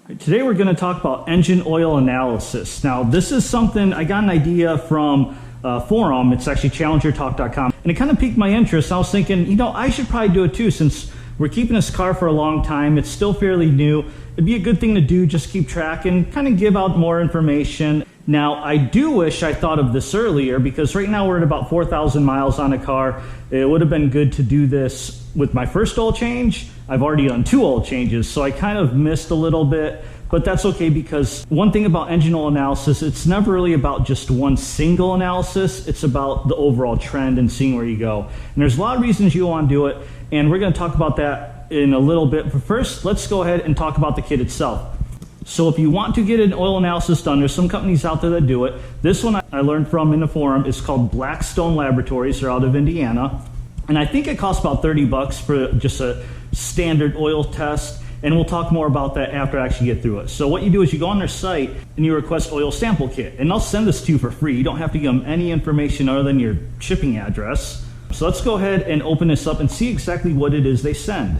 Today we're going to talk about engine oil analysis. Now this is something, I got an idea from a forum, it's actually challengertalk.com, and it kind of piqued my interest. I was thinking, you know, I should probably do it too, since we're keeping this car for a long time, it's still fairly new. It'd be a good thing to do, just keep track and kind of give out more information. Now I do wish I thought of this earlier, because right now we're at about 4,000 miles on a car. It would have been good to do this with my first oil change. I've already done 2 oil changes, so I kind of missed a little bit, but that's okay, because one thing about engine oil analysis, it's never really about just one single analysis. It's about the overall trend and seeing where you go. And there's a lot of reasons you want to do it, and we're going to talk about that in a little bit. But first, let's go ahead and talk about the kit itself. So if you want to get an oil analysis done, there's some companies out there that do it. This one I learned from in the forum is called Blackstone Laboratories. They're out of Indiana. And I think it costs about 30 bucks for just a standard oil test. And we'll talk more about that after I actually get through it. So what you do is you go on their site and you request oil sample kit. And they'll send this to you for free. You don't have to give them any information other than your shipping address. So let's go ahead and open this up and see exactly what it is they send.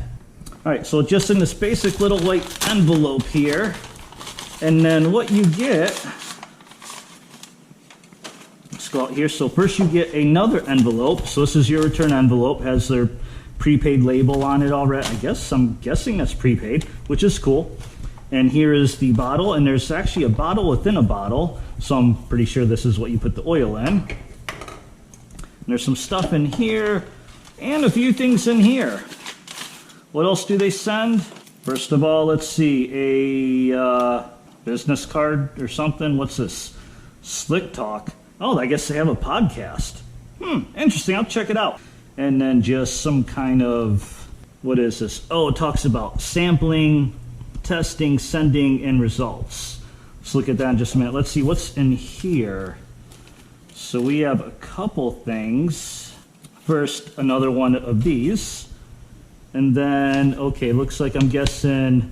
All right, so just in this basic little white envelope here. And then what you get, let's go out here. So first you get another envelope. So this is your return envelope, has their prepaid label on it already. I'm guessing that's prepaid, which is cool. And here is the bottle, and there's actually a bottle within a bottle. So I'm pretty sure this is what you put the oil in. And there's some stuff in here and a few things in here. What else do they send? First of all, let's see, a business card or something. What's this? Slick Talk. Oh, I guess they have a podcast. Interesting. I'll check it out. And then just some kind of, what is this? Oh, it talks about sampling, testing, sending, and results. Let's look at that in just a minute. Let's see what's in here. So we have a couple things. First, another one of these. And then, okay, looks like I'm guessing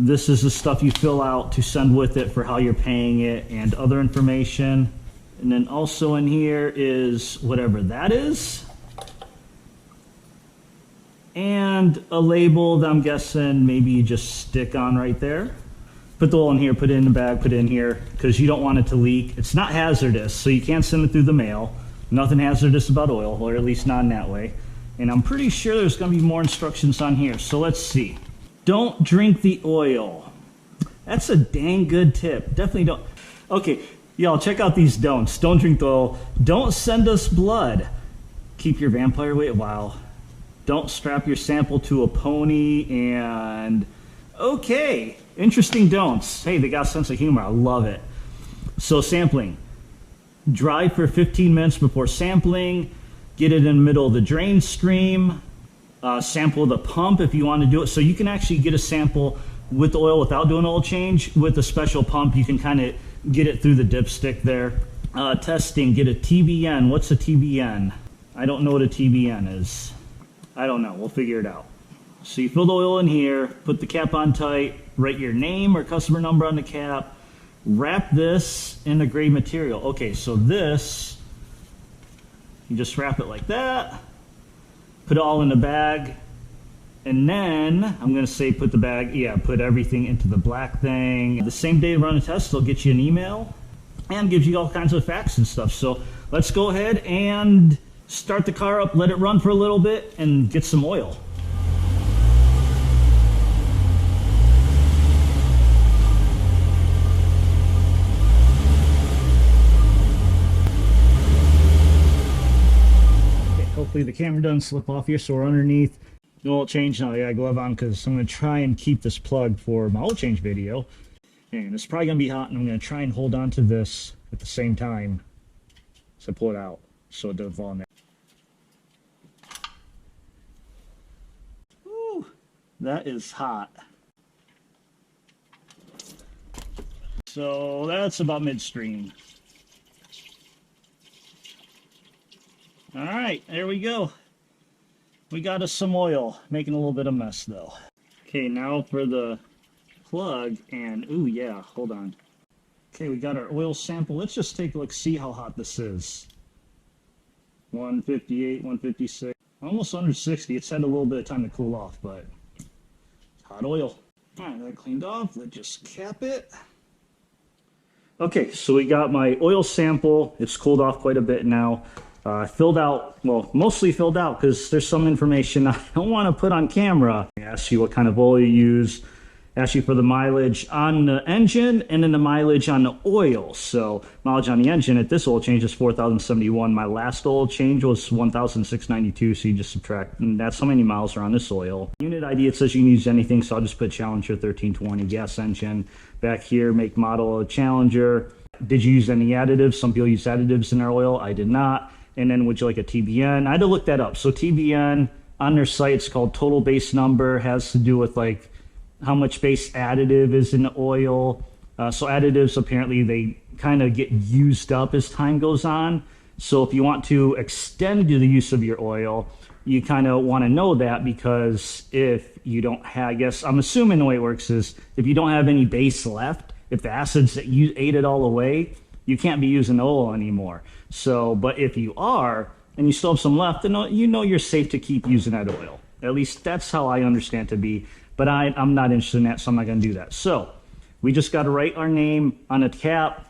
this is the stuff you fill out to send with it for how you're paying it and other information. And then also in here is whatever that is. And a label that I'm guessing maybe you just stick on right there. Put the oil in here, put it in the bag, put it in here, because you don't want it to leak. It's not hazardous, so you can't send it through the mail. Nothing hazardous about oil, or at least not in that way. And I'm pretty sure there's going to be more instructions on here. So let's see. Don't drink the oil. That's a dang good tip. Definitely don't. Okay, y'all, check out these don'ts. Don't drink the oil. Don't send us blood. Keep your vampire weight. Wow. Don't strap your sample to a pony. And okay, interesting don'ts. Hey, they got a sense of humor. I love it. So sampling. Dry for 15 minutes before sampling. Get it in the middle of the drain stream. Sample the pump if you want to do it. So you can actually get a sample with the oil without doing oil change. With a special pump, you can kind of get it through the dipstick there. Testing, get a TBN. What's a TBN? I don't know what a TBN is. I don't know. We'll figure it out. So you fill the oil in here, put the cap on tight, write your name or customer number on the cap, wrap this in the gray material. Okay, so this, you just wrap it like that, put it all in the bag, and then I'm going to say put the bag, put everything into the black thing. The same day to run a test, they'll get you an email and gives you all kinds of facts and stuff. So let's go ahead and start the car up, let it run for a little bit, and get some oil. Hopefully the camera doesn't slip off here, so we're underneath. The oil change now. I got a glove on because I'm going to try and keep this plugged for my oil change video. And it's probably going to be hot, and I'm going to try and hold on to this at the same time as I pull it out so it doesn't fall in there. Woo, that is hot. So that's about midstream. All right, there we go. We got us some oil, making a little bit of mess though. Okay, now for the plug, and ooh yeah, hold on. Okay, we got our oil sample. Let's just take a look, see how hot this is. 158, 156, almost under 60. It's had a little bit of time to cool off, but hot oil. All right, that cleaned off. Let's just cap it. Okay, so we got my oil sample. It's cooled off quite a bit now. Filled out, well, mostly filled out because there's some information I don't want to put on camera. I ask you what kind of oil you use, ask you for the mileage on the engine, and then the mileage on the oil. So mileage on the engine at this oil change is 4,071. My last oil change was 1,692, so you just subtract, and that's how many miles are on this oil. Unit ID, it says you can use anything, so I'll just put Challenger 1320 gas engine. Back here, make model of Challenger. Did you use any additives? Some people use additives in their oil. I did not. And then would you like a TBN? I had to look that up. So TBN on their site, it's called total base number, has to do with like how much base additive is in the oil. So additives, apparently they kind of get used up as time goes on. So if you want to extend the use of your oil, you kind of want to know that, because if you don't have, I guess I'm assuming the way it works is if you don't have any base left, if the acids that you ate it all away, you can't be using oil anymore. So, but if you are, and you still have some left, then you know you're safe to keep using that oil. At least that's how I understand it to be. But I'm not interested in that, so I'm not going to do that. So we just got to write our name on the cap,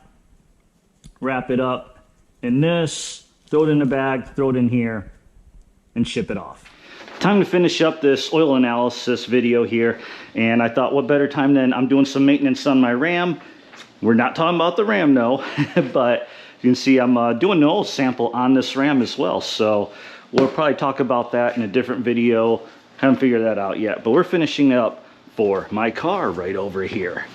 wrap it up in this, throw it in the bag, throw it in here, and ship it off. Time to finish up this oil analysis video here. And I thought, what better time than I'm doing some maintenance on my Ram. We're not talking about the Ram, no, but you can see I'm doing an oil sample on this Ram as well. So we'll probably talk about that in a different video. Haven't figured that out yet, but we're finishing up for my car right over here.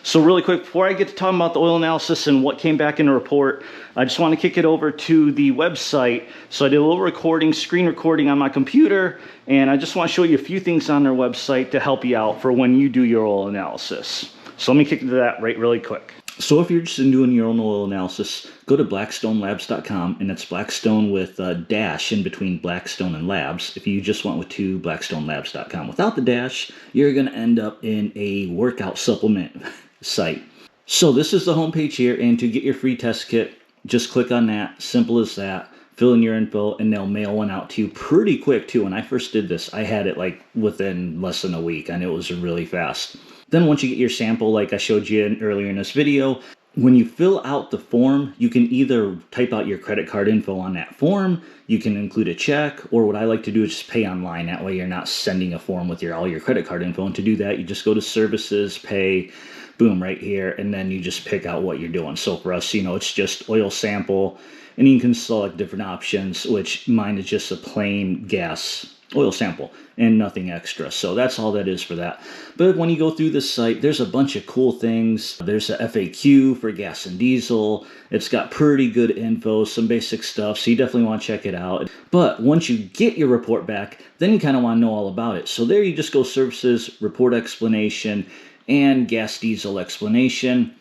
So really quick, before I get to talking about the oil analysis and what came back in the report, I just want to kick it over to the website. So I did a little recording, screen recording on my computer, and I just want to show you a few things on their website to help you out for when you do your oil analysis. So let me kick into that really quick. So if you're interested in doing your own oil analysis, go to blackstonelabs.com, and that's Blackstone with a dash in between Blackstone and Labs. If you just went with two, blackstonelabs.com. Without the dash, you're going to end up in a workout supplement site. So this is the homepage here, and to get your free test kit, just click on that. Simple as that. Fill in your info, and they'll mail one out to you pretty quick too. When I first did this, I had it like within less than a week, and it was really fast. Then once you get your sample, like I showed you earlier in this video, when you fill out the form, you can either type out your credit card info on that form, you can include a check, or what I like to do is just pay online. That way you're not sending a form with all your credit card info. And to do that, you just go to services, pay, boom, right here, and then you just pick out what you're doing. So for us, it's just oil sample, and you can select different options, which mine is just a plain gas oil sample and nothing extra. So that's all that is for that. But when you go through this site, there's a bunch of cool things. There's a FAQ for gas and diesel. It's got pretty good info, some basic stuff, so you definitely want to check it out. But once you get your report back, then you kind of want to know all about it. So there you just go services, report explanation, and gas diesel explanation.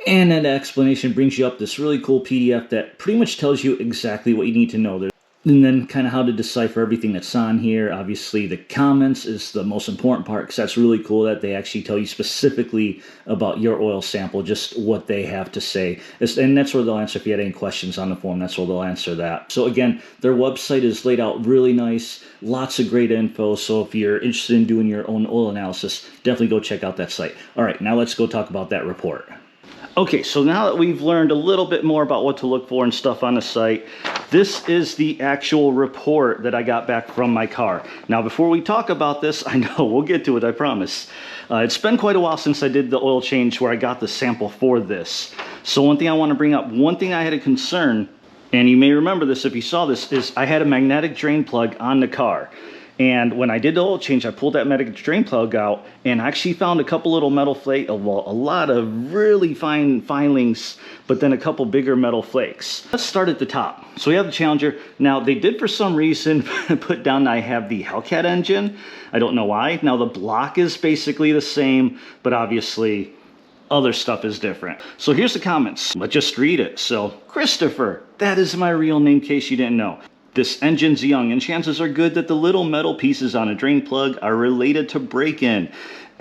And that explanation brings you up this really cool PDF that pretty much tells you exactly what you need to know. And then kind of how to decipher everything that's on here. Obviously, the comments is the most important part, because that's really cool that they actually tell you specifically about your oil sample, just what they have to say. And that's where they'll answer if you had any questions on the form. That's where they'll answer that. So again, their website is laid out really nice. Lots of great info. So if you're interested in doing your own oil analysis, definitely go check out that site. All right, now let's go talk about that report. Okay, so now that we've learned a little bit more about what to look for and stuff on the site, this is the actual report that I got back from my car. Now, before we talk about this, I know we'll get to it, I promise. It's been quite a while since I did the oil change where I got the sample for this. So one thing I want to bring up, one thing I had a concern, and you may remember this if you saw this, is I had a magnetic drain plug on the car. And when I did the oil change, I pulled that magnetic drain plug out and I actually found a couple little metal flakes, a lot of really fine filings, but then a couple bigger metal flakes. Let's start at the top. So we have the Challenger. Now they did for some reason put down I have the Hellcat engine. I don't know why. Now the block is basically the same, but obviously other stuff is different. So here's the comments. Let's just read it. So Christopher, that is my real name in case you didn't know. This engine's young and chances are good that the little metal pieces on a drain plug are related to break-in.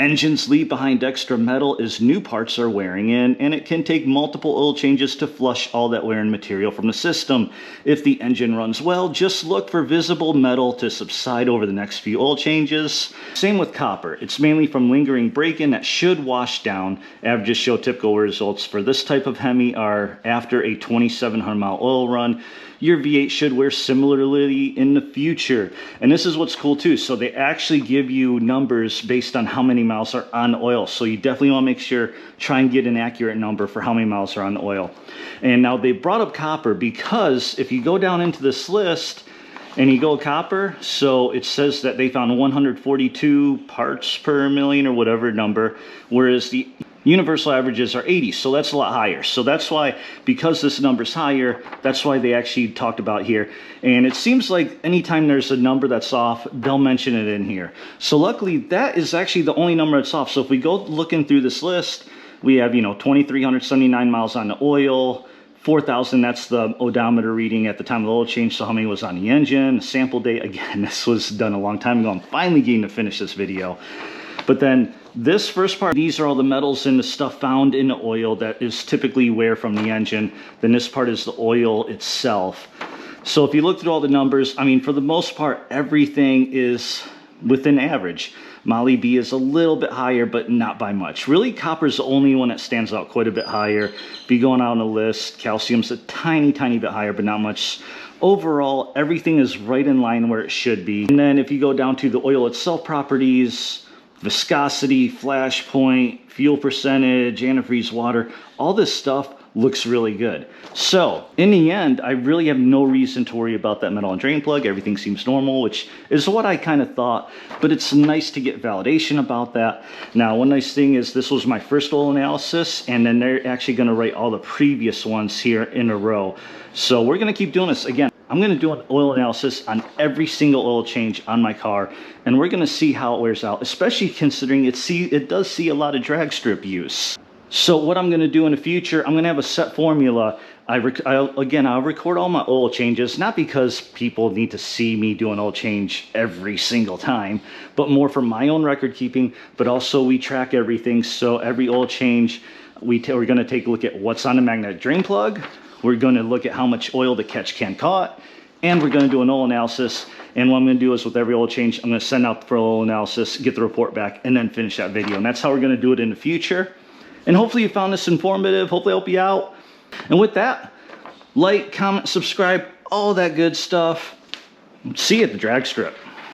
Engines leave behind extra metal as new parts are wearing in, and it can take multiple oil changes to flush all that wear and material from the system. If the engine runs well, just look for visible metal to subside over the next few oil changes. Same with copper. It's mainly from lingering break-in that should wash down. Averages show typical results for this type of Hemi are after a 2,700 mile oil run. Your V8 should wear similarly in the future. And this is what's cool too. So they actually give you numbers based on how many miles are on oil. So you definitely want to make sure, try and get an accurate number for how many miles are on the oil. And now they brought up copper because if you go down into this list and you go copper, so it says that they found 142 parts per million or whatever number, whereas the universal averages are 80, so that's a lot higher. So that's why, because this number's higher, that's why they actually talked about here. And it seems like anytime there's a number that's off, they'll mention it in here. So luckily, that is actually the only number that's off. So if we go looking through this list, we have, 2,379 miles on the oil, 4,000, that's the odometer reading at the time of the oil change, so how many was on the engine, the sample date. Again, this was done a long time ago. I'm finally getting to finish this video. But then this first part, these are all the metals and the stuff found in the oil that is typically wear from the engine. Then this part is the oil itself. So if you look through all the numbers, I mean, for the most part, everything is within average. Moly B is a little bit higher, but not by much. Really, copper's the only one that stands out quite a bit higher. Be going out on the list, calcium's a tiny bit higher, but not much. Overall, everything is right in line where it should be. And then if you go down to the oil itself properties, viscosity, flash point, fuel percentage, antifreeze water, all this stuff looks really good. So in the end, I really have no reason to worry about that metal and drain plug. Everything seems normal, which is what I kind of thought, but it's nice to get validation about that. Now, one nice thing is this was my first oil analysis, and then they're actually going to write all the previous ones here in a row. So we're going to keep doing this. Again, I'm going to do an oil analysis on every single oil change on my car, and we're going to see how it wears out, especially considering it does see a lot of drag strip use. So what I'm going to do in the future, I'm going to have a set formula. I'll record all my oil changes, not because people need to see me do an oil change every single time, but more for my own record keeping, but also we track everything. So every oil change, we're going to take a look at what's on the magnetic drain plug. We're going to look at how much oil the catch can caught, and we're going to do an oil analysis. And what I'm going to do is with every oil change, I'm going to send out for oil analysis, get the report back, and then finish that video. And that's how we're going to do it in the future. And hopefully you found this informative. Hopefully help you out. And with that, like, comment, subscribe, all that good stuff. See you at the drag strip.